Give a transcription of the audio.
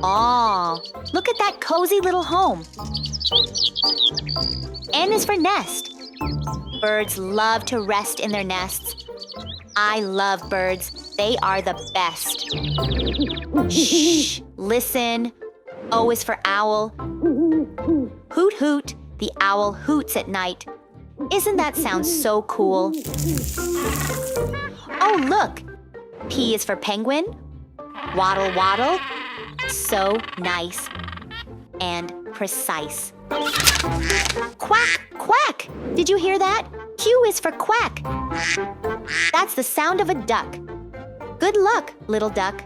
Aw, look at that cozy little home. N is for nest. Birds love to rest in their nests. I love birds. They are the best. Shh, listen. O is for owl. Hoot, hoot. The owl hoots at night. Isn't that sound so cool? Oh, look. P is for penguin. Waddle, waddle. So nice and precise. Quack, quack. Did you hear that? Q is for quack. That's the sound of a duck. Good luck, little duck.